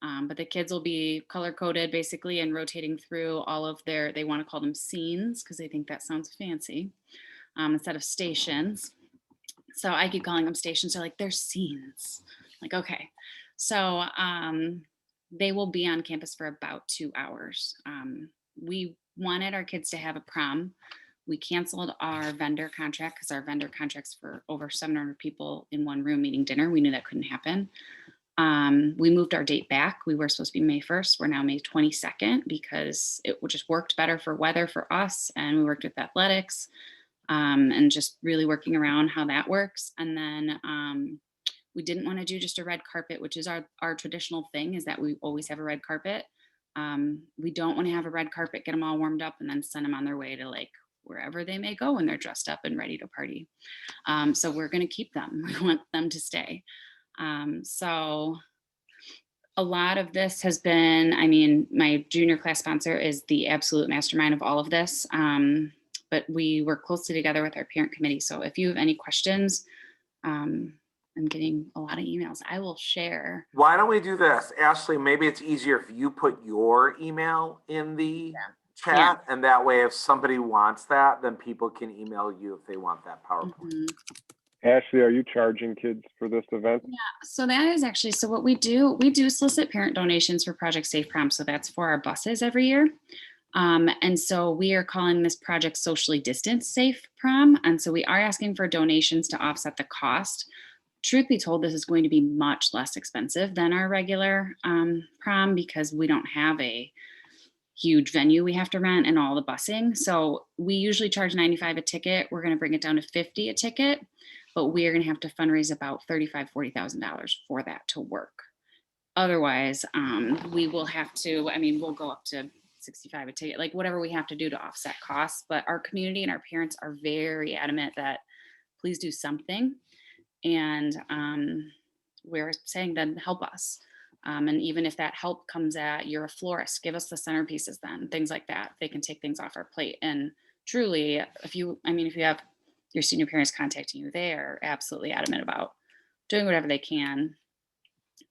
But the kids will be color coded basically and rotating through all of their, they want to call them scenes because they think that sounds fancy, instead of stations. So I keep calling them stations. They're like, they're scenes. Like, okay. So they will be on campus for about 2 hours. We wanted our kids to have a prom. We canceled our vendor contract because our vendor contract's for over 700 people in one room eating dinner. We knew that couldn't happen. We moved our date back. We were supposed to be May 1st. We're now May 22nd because it just worked better for weather for us. And we worked with athletics and just really working around how that works. And then we didn't want to do just a red carpet, which is our traditional thing, is that we always have a red carpet. We don't want to have a red carpet, get them all warmed up and then send them on their way to like wherever they may go when they're dressed up and ready to party. So we're going to keep them. We want them to stay. So a lot of this has been, I mean, my junior class sponsor is the absolute mastermind of all of this. But we work closely together with our parent committee. So if you have any questions, I'm getting a lot of emails. I will share. Why don't we do this? Ashley, maybe it's easier if you put your email in the chat, and that way if somebody wants that, then people can email you if they want that PowerPoint. Mm-hmm. Ashley, are you charging kids for this event? Yeah, so that is actually, so what we do solicit parent donations for Project Safe Prom. So that's for our buses every year. And so we are calling this project Socially Distanced Safe Prom. And so we are asking for donations to offset the cost. Truth be told, this is going to be much less expensive than our regular prom because we don't have a huge venue we have to rent and all the busing. So we usually charge $95 a ticket. We're going to bring it down to $50 a ticket, but we are going to have to fundraise about $35,000, $40,000 for that to work. Otherwise, we will have to, I mean, we'll go up to $65 a ticket, like whatever we have to do to offset costs. But our community and our parents are very adamant that please do something. And we're saying then help us. And even if that help comes at, you're a florist, give us the centerpieces then, things like that. They can take things off our plate. And truly, if you have your senior parents contacting you, they're absolutely adamant about doing whatever they can.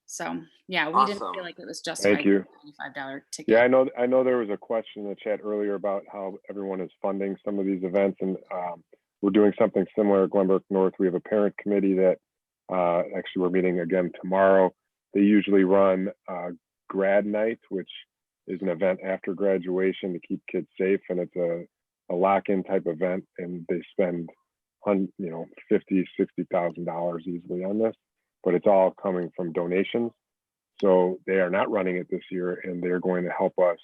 So yeah, we didn't Awesome. feel like it was Thank justified. you. $95 ticket. Yeah, I know there was a question in the chat earlier about how everyone is funding some of these events, and we're doing something similar at Glenbrook North. We have a parent committee that actually we're meeting again tomorrow. They usually run grad night, which is an event after graduation to keep kids safe, and it's a lock-in type event, and they spend $50,000-$60,000 easily on this, but it's all coming from donations. So they are not running it this year, and they're going to help us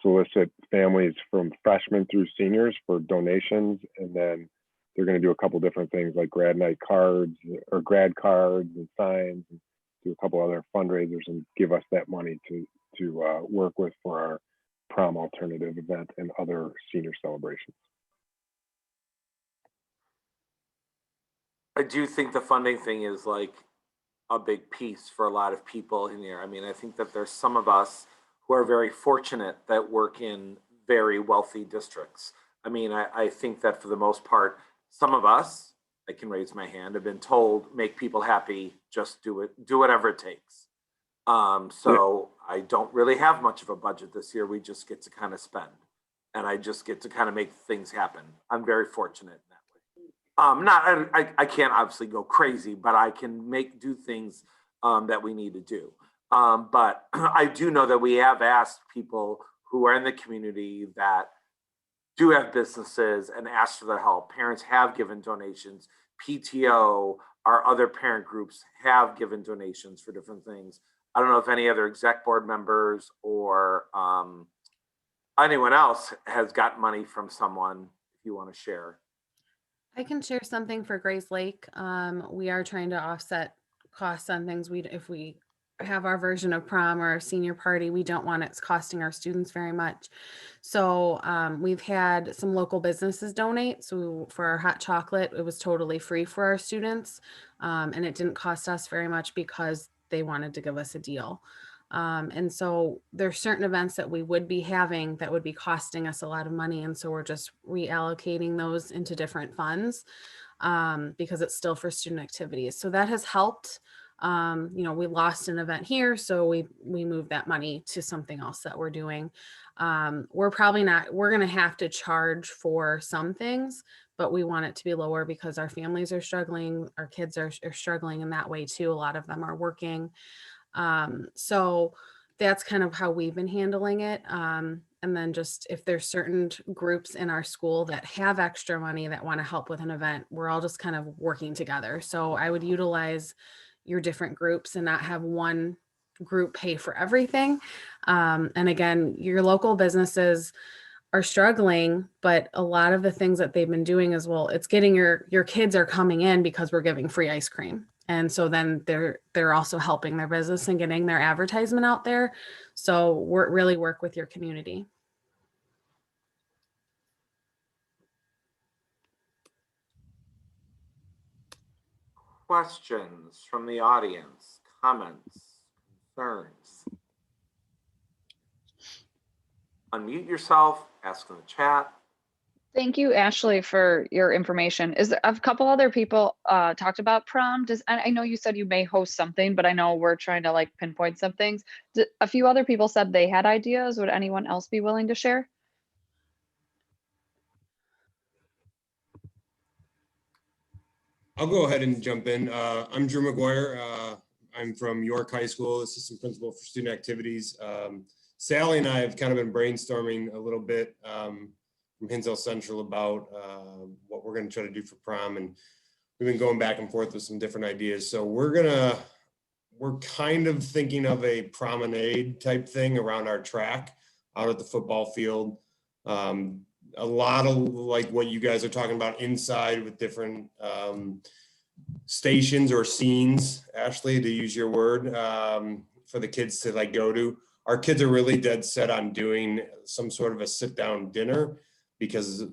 solicit families from freshmen through seniors for donations. And then they're going to do a couple different things like grad night cards or grad cards and signs, and do a couple other fundraisers and give us that money to work with for our prom alternative event and other senior celebrations. I do think the funding thing is like a big piece for a lot of people in here. I mean, I think that there's some of us who are very fortunate that work in very wealthy districts. I mean, I think that for the most part, some of us, I can raise my hand, have been told, make people happy, just do it, do whatever it takes. So I don't really have much of a budget this year. We just get to kind of spend, and I just get to kind of make things happen. I'm very fortunate in that way. I can't obviously go crazy, but I can do things that we need to do. But I do know that we have asked people who are in the community that do have businesses and asked for their help. Parents have given donations. PTO, our other parent groups have given donations for different things. I don't know if any other exec board members or anyone else has got money from someone, if you want to share. I can share something for Grace Lake. We are trying to offset costs on things. If we have our version of prom or senior party, we don't want it costing our students very much. So we've had some local businesses donate. So for our hot chocolate, it was totally free for our students. And it didn't cost us very much because they wanted to give us a deal. And so there's certain events that we would be having that would be costing us a lot of money. And so we're just reallocating those into different funds because it's still for student activities. So that has helped. We lost an event here, so we moved that money to something else that we're doing. We're going to have to charge for some things, but we want it to be lower because our families are struggling. Our kids are struggling in that way too. A lot of them are working. So that's kind of how we've been handling it. And then just if there's certain groups in our school that have extra money that want to help with an event, we're all just kind of working together. So I would utilize your different groups and not have one group pay for everything. And again, your local businesses are struggling, but a lot of the things that they've been doing as well, it's getting your kids are coming in because we're giving free ice cream. And so then they're also helping their business and getting their advertisement out there. So really work with your community. Questions from the audience, comments, concerns? Unmute yourself, ask in the chat. Thank you, Ashley, for your information. A couple other people talked about prom. I know you said you may host something, but I know we're trying to like pinpoint some things. A few other people said they had ideas. Would anyone else be willing to share? I'll go ahead and jump in. I'm Drew McGuire. I'm from York High School, assistant principal for student activities. Sally and I have kind of been brainstorming a little bit from Hinsdale Central about what we're going to try to do for prom, and we've been going back and forth with some different ideas. So we're kind of thinking of a promenade type thing around our track out at the football field. A lot of like what you guys are talking about inside with different stations or scenes, Ashley, to use your word, for the kids to like go to. Our kids are really dead set on doing some sort of a sit down dinner. because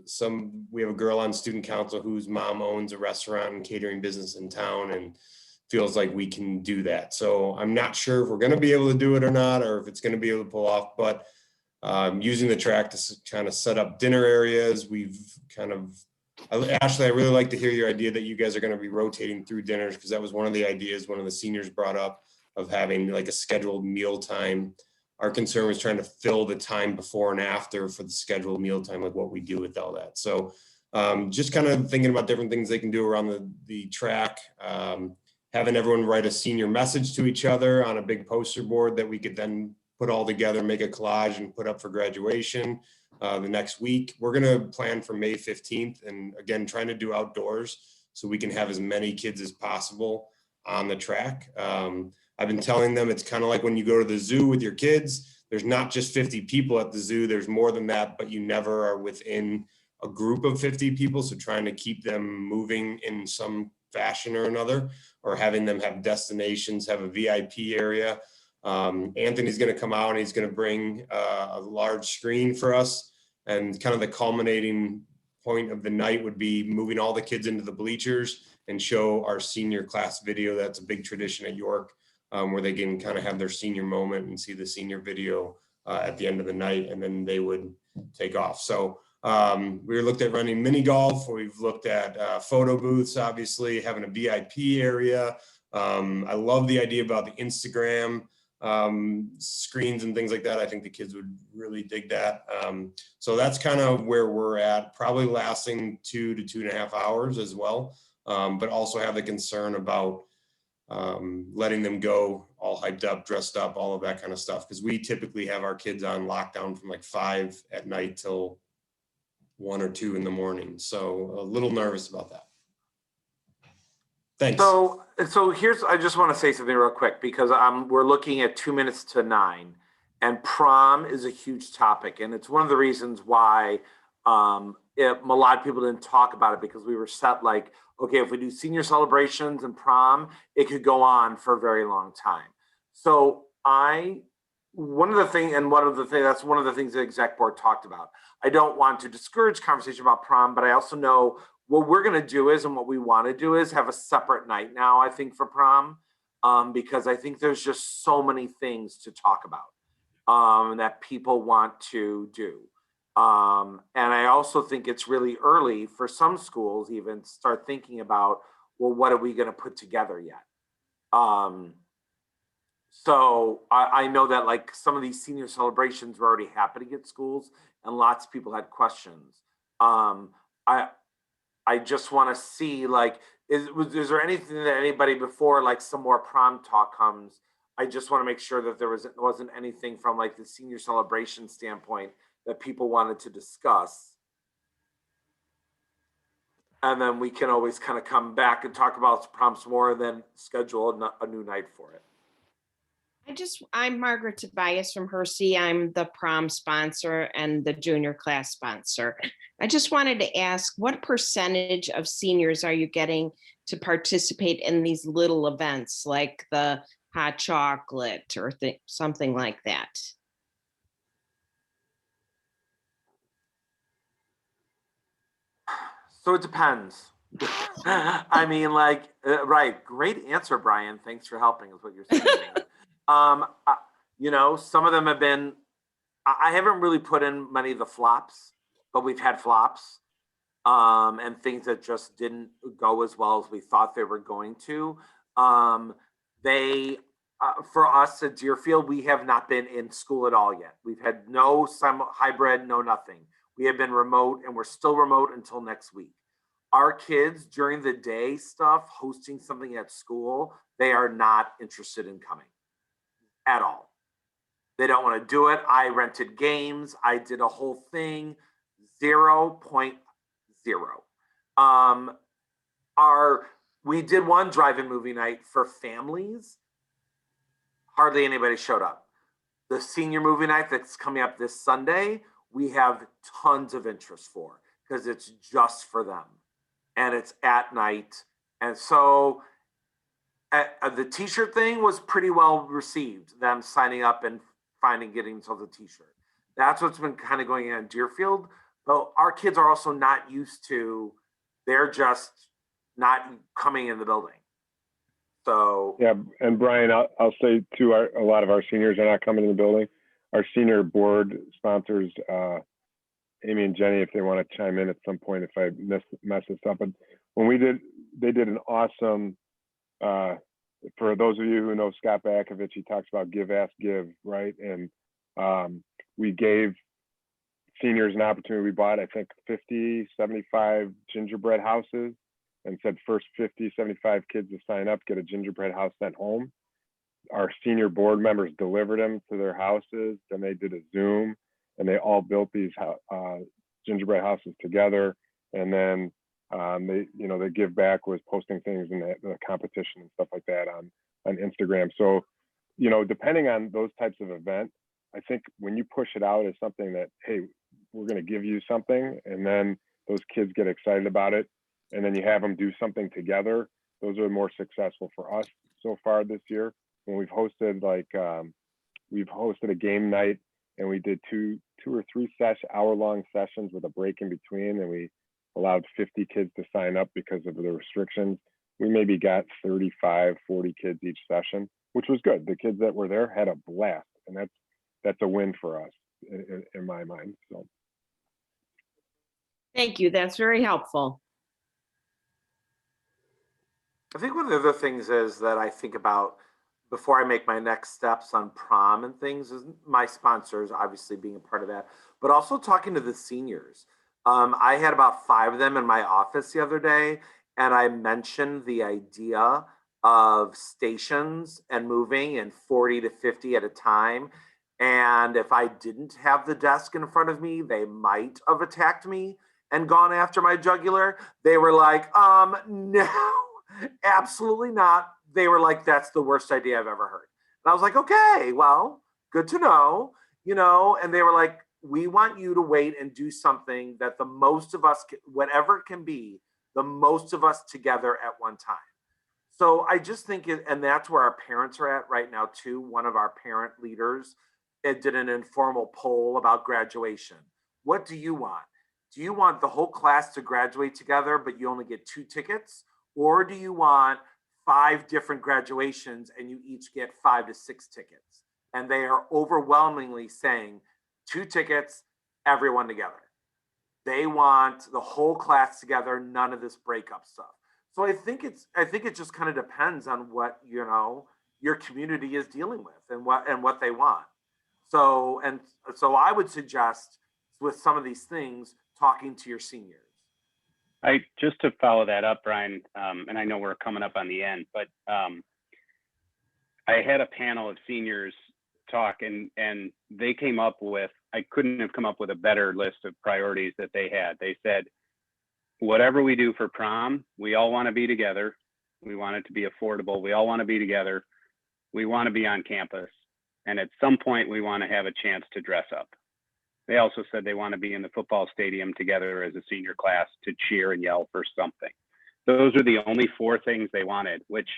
we have a girl on student council whose mom owns a restaurant and catering business in town and feels like we can do that. So I'm not sure if we're going to be able to do it or not, or if it's going to be able to pull off, but using the track to kind of set up dinner areas. We've kind of, Ashley, I really like to hear your idea that you guys are going to be rotating through dinners, because that was one of the ideas one of the seniors brought up, of having like a scheduled meal time. Our concern was trying to fill the time before and after for the scheduled meal time, like what we do with all that. So just kind of thinking about different things they can do around the track. Having everyone write a senior message to each other on a big poster board that we could then put all together, make a collage and put up for graduation the next week. We're going to plan for May 15th, and again, trying to do outdoors so we can have as many kids as possible on the track. I've been telling them it's kind of like when you go to the zoo with your kids, there's not just 50 people at the zoo, there's more than that, but you never are within a group of 50 people. So trying to keep them moving in some fashion or another, or having them have destinations, have a VIP area. Anthony's going to come out and he's going to bring a large screen for us, and kind of the culminating point of the night would be moving all the kids into the bleachers and show our senior class video. That's a big tradition at York, where they can kind of have their senior moment and see the senior video at the end of the night, and then they would take off. So we looked at running mini golf. We've looked at photo booths, obviously having a VIP area. I love the idea about the Instagram screens and things like that. I think the kids would really dig that. So that's kind of where we're at, probably lasting 2 to 2.5 hours as well. But also have the concern about letting them go all hyped up, dressed up, all of that kind of stuff. Because we typically have our kids on lockdown from like 5 at night till 1 or 2 in the morning. So a little nervous about that. Thanks. So here's, I just want to say something real quick, because we're looking at 2 minutes to 9, and prom is a huge topic. And it's one of the reasons why a lot of people didn't talk about it, because we were set like, okay, if we do senior celebrations and prom, it could go on for a very long time. So that's one of the things the exec board talked about. I don't want to discourage conversation about prom, but I also know what we're going to do is, and what we want to do is have a separate night now, I think, for prom, because I think there's just so many things to talk about that people want to do. And I also think it's really early for some schools even to start thinking about, well, what are we going to put together yet? So I know that like some of these senior celebrations were already happening at schools, and lots of people had questions. I just want to see, like, is there anything that anybody before like some more prom talk comes? I just want to make sure that there wasn't anything from like the senior celebration standpoint that people wanted to discuss. And then we can always kind of come back and talk about prom some more, and then schedule a new night for it. I'm Margaret Tobias from Hershey. I'm the prom sponsor and the junior class sponsor. I just wanted to ask, what percentage of seniors are you getting to participate in these little events like the hot chocolate or something like that? So it depends. I mean, like, right. Great answer, Brian. Thanks for helping is what you're saying. Some of them have been, I haven't really put in many of the flops, but we've had flops and things that just didn't go as well as we thought they were going to. For us at Deerfield, we have not been in school at all yet. We've had no hybrid, no nothing. We have been remote, and we're still remote until next week. Our kids during the day stuff, hosting something at school, they are not interested in coming at all. They don't want to do it. I rented games. I did a whole thing, 0.0. We did one drive-in movie night for families. Hardly anybody showed up. The senior movie night that's coming up this Sunday, we have tons of interest for, because it's just for them. And it's at night. And so the t-shirt thing was pretty well received, them signing up and getting themselves a t-shirt. That's what's been kind of going on in Deerfield. but our kids are also not used to, they're just not coming in the building. So Yeah, and Brian, I'll say too, a lot of our seniors are not coming in the building. Our senior board sponsors, Amy and Jenny, if they want to chime in at some point if I mess this up. But when they did an awesome, for those of you who know Scott Bakovich, he talks about give, ask, give, right? And we gave seniors an opportunity. We bought, I think, 50, 75 gingerbread houses and said first 50, 75 kids to sign up, get a gingerbread house sent home. Our senior board members delivered them to their houses. Then they did a Zoom and they all built these gingerbread houses together. And then they give back was posting things in the competition and stuff like that on Instagram. So, depending on those types of events, I think when you push it out as something that, hey, we're going to give you something, and then those kids get excited about it, and then you have them do something together, those are more successful for us so far this year. When we've hosted a game night, and we did two or three hour-long sessions with a break in between, and we allowed 50 kids to sign up because of the restrictions. We maybe got 35, 40 kids each session, which was good. The kids that were there had a blast, and that's a win for us in my mind. So Thank you. That's very helpful. I think one of the other things is that I think about before I make my next steps on prom and things is my sponsors, obviously being a part of that, but also talking to the seniors. I had about 5 of them in my office the other day, and I mentioned the idea of stations and moving in 40 to 50 at a time. And if I didn't have the desk in front of me, they might have attacked me and gone after my jugular. They were like, no, absolutely not. They were like, that's the worst idea I've ever heard. And I was like, okay, well, good to know, and they were like, we want you to wait and do something that the most of us, whatever it can be, the most of us together at one time. So I just think, and that's where our parents are at right now too. One of our parent leaders did an informal poll about graduation. What do you want? Do you want the whole class to graduate together, but you only get 2 tickets? Or do you want 5 different graduations and you each get 5 to 6 tickets? And they are overwhelmingly saying 2 tickets, everyone together. They want the whole class together, none of this breakup stuff. So I think it just kind of depends on what, your community is dealing with and what they want. So I would suggest with some of these things, talking to your seniors. Just to follow that up, Brian, and I know we're coming up on the end, but I had a panel of seniors talk, and they came up with, I couldn't have come up with a better list of priorities that they had. They said, whatever we do for prom, we all want to be together. We want it to be affordable. We all want to be together. We want to be on campus. And at some point, we want to have a chance to dress up. They also said they want to be in the football stadium together as a senior class to cheer and yell for something. Those are the only 4 things they wanted, which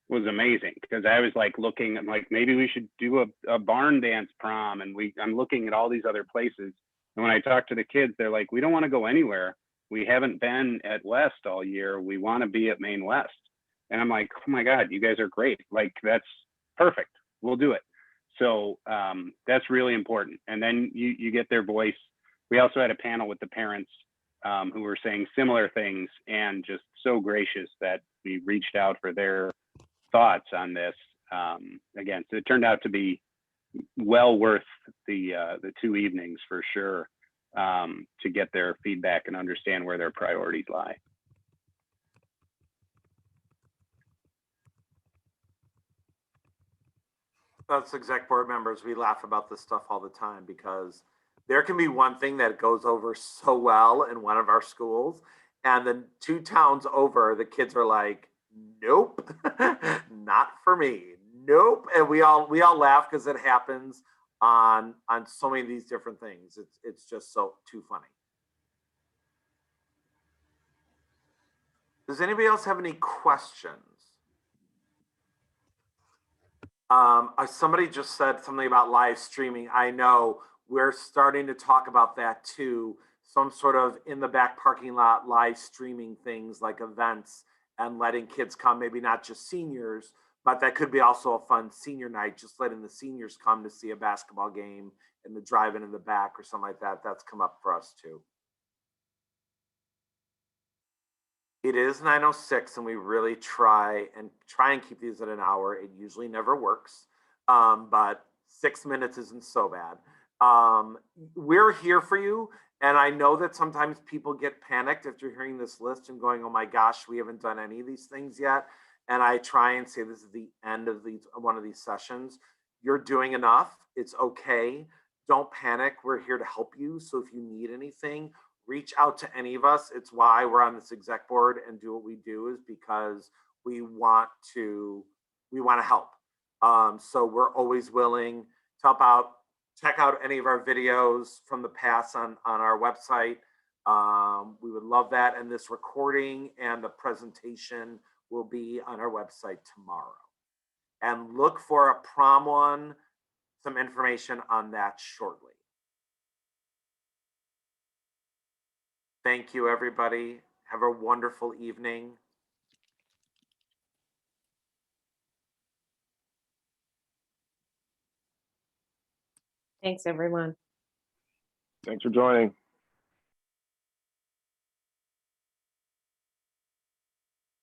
was amazing, because I was like looking, I'm like, maybe we should do a barn dance prom. And I'm looking at all these other places. And when I talk to the kids, they're like, we don't want to go anywhere. We haven't been at West all year. We want to be at Maine West. And I'm like, oh my God, you guys are great. Like, that's perfect. We'll do it. So that's really important. And then you get their voice. We also had a panel with the parents who were saying similar things, and just so gracious that we reached out for their thoughts on this. Again, so it turned out to be well worth the 2 evenings for sure, to get their feedback and understand where their priorities lie. Us exec board members, we laugh about this stuff all the time, because there can be one thing that goes over so well in one of our schools, and then 2 towns over, the kids are like, nope, not for me, nope. And we all laugh because it happens on so many of these different things. It's just so too funny. Does anybody else have any questions? Somebody just said something about live streaming. I know we're starting to talk about that too. some sort of in the back parking lot live streaming things like events and letting kids come, maybe not just seniors, but that could be also a fun senior night, just letting the seniors come to see a basketball game in the drive-in in the back or something like that. That's come up for us too. It is 9:06 and we really try and keep these at an hour. It usually never works, but 6 minutes isn't so bad. We're here for you. And I know that sometimes people get panicked after hearing this list and going, oh my gosh, we haven't done any of these things yet. And I try and say this is the end of one of these sessions. You're doing enough. It's okay. Don't panic. We're here to help you. So if you need anything, reach out to any of us. It's why we're on this exec board and do what we do, is because we want to help. So we're always willing to help out. Check out any of our videos from the past on our website. We would love that. And this recording and the presentation will be on our website tomorrow. And look for a prom one, some information on that shortly. Thank you, everybody. Have a wonderful evening. Thanks, everyone. Thanks for joining.